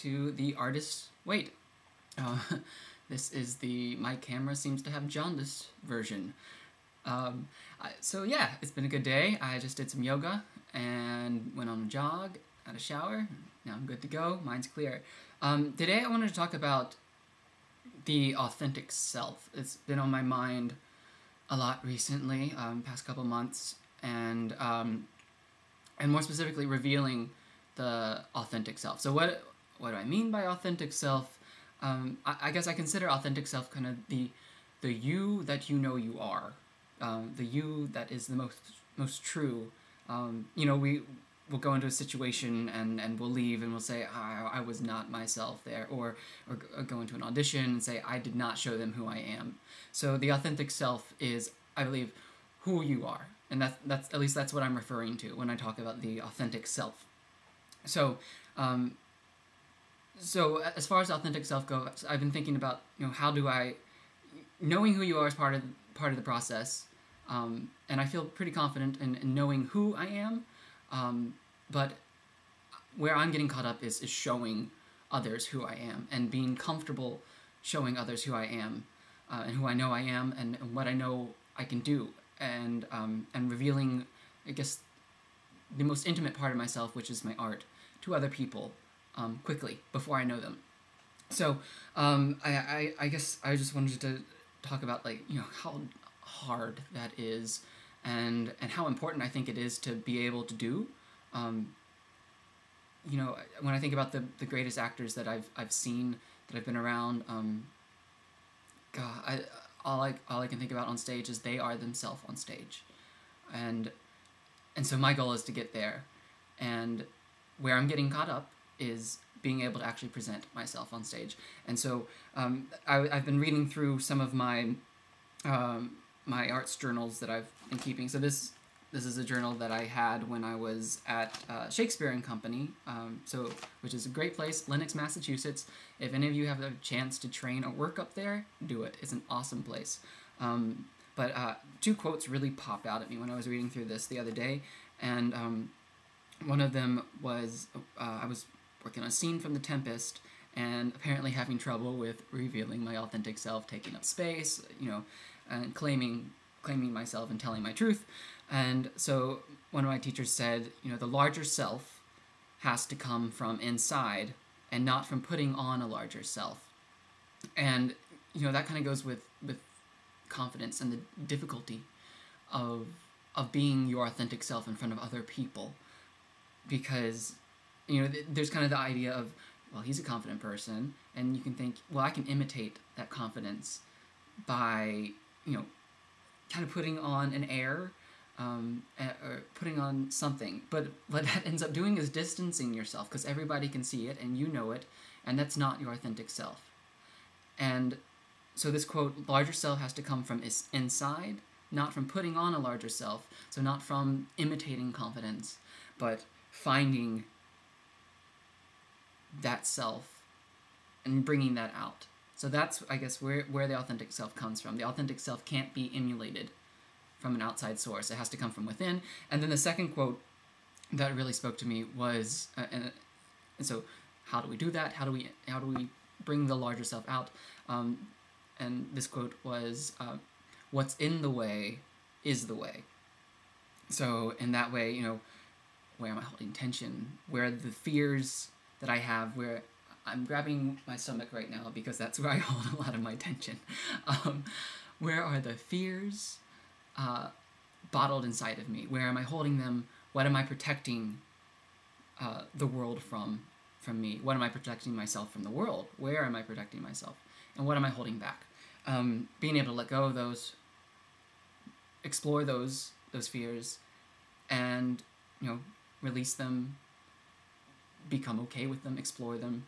to the artist's wait. Uh, this is my camera seems to have jaundice version. So yeah, it's been a good day. I just did some yoga and went on a jog, had a shower. Now I'm good to go. Mind's clear. Today I wanted to talk about the authentic self. It's been on my mind a lot recently, past couple months, and more specifically, revealing the authentic self. So what do I mean by authentic self? I guess I consider authentic self kind of the you that you know you are, the you that is the most true. We'll go into a situation and we'll leave and we'll say I was not myself there, or go into an audition and say I did not show them who I am. So the authentic self is, I believe, who you are, and that's at least that's what I'm referring to when I talk about the authentic self. So as far as authentic self goes, I've been thinking about how do I, knowing who you are is part of the process, and I feel pretty confident in knowing who I am. But where I'm getting caught up is showing others who I am, and being comfortable showing others who I am, and who I know I am, and what I know I can do, and revealing, I guess, the most intimate part of myself, which is my art, to other people quickly before I know them. So I guess I just wanted to talk about how hard that is, and how important I think it is to be able to do. When I think about the greatest actors that I've seen, that I've been around, all I can think about on stage is they are themselves on stage, and so my goal is to get there, and where I'm getting caught up is being able to actually present myself on stage. And so I've been reading through some of my my arts journals that I've been keeping. So this is a journal that I had when I was at Shakespeare and Company, which is a great place, Lenox, Massachusetts. If any of you have a chance to train or work up there, do it. It's an awesome place. But two quotes really popped out at me when I was reading through this the other day, and one of them was I was working on a scene from The Tempest, and apparently having trouble with revealing my authentic self, taking up space, and claiming myself and telling my truth. And so one of my teachers said, the larger self has to come from inside and not from putting on a larger self. And that kind of goes with confidence and the difficulty of being your authentic self in front of other people, because there's kind of the idea of, well, he's a confident person, and you can think, well, I can imitate that confidence by kind of putting on an air, or putting on something. But what that ends up doing is distancing yourself, because everybody can see it and you know it, and that's not your authentic self. And so this quote, larger self has to come from inside, not from putting on a larger self. So not from imitating confidence, but finding that self and bringing that out. So that's, I guess, where the authentic self comes from. The authentic self can't be emulated from an outside source. It has to come from within. And then the second quote that really spoke to me was, and so how do we do that? How do we bring the larger self out? And this quote was, what's in the way is the way. So in that way, where am I holding tension? Where are the fears that I have? Where I'm grabbing my stomach right now because that's where I hold a lot of my tension. Where are the fears bottled inside of me? Where am I holding them? What am I protecting the world from me? What am I protecting myself from the world? Where am I protecting myself? And what am I holding back? Being able to let go of those, explore those fears, and release them, become okay with them, explore them,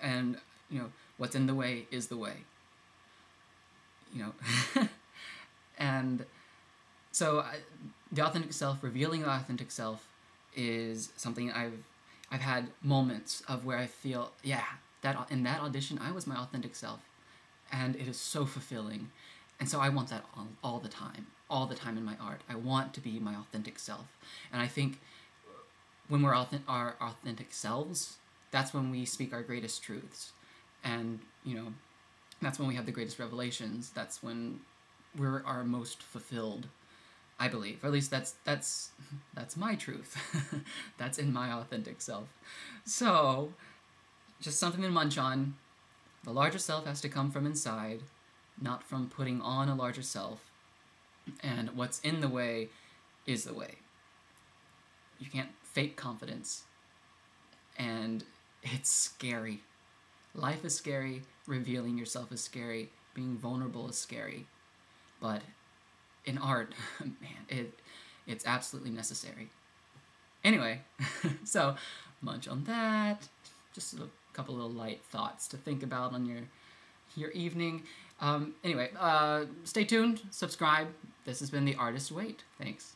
and what's in the way is the way. And so the authentic self, revealing the authentic self, is something I've had moments of where I feel, yeah, that in that audition I was my authentic self, and it is so fulfilling. And so I want that all the time in my art. I want to be my authentic self. And I think when we're our authentic selves, that's when we speak our greatest truths. And, you know, that's when we have the greatest revelations. That's when we're our most fulfilled, I believe. Or at least that's my truth. That's in my authentic self. So, just something to munch on. The larger self has to come from inside, not from putting on a larger self. And what's in the way is the way. You can't fake confidence. And it's scary. Life is scary. Revealing yourself is scary. Being vulnerable is scary. But in art, man, it's absolutely necessary. Anyway, so munch on that. Just a couple little light thoughts to think about on your evening. Anyway, stay tuned, subscribe. This has been The Artist Wait. Thanks.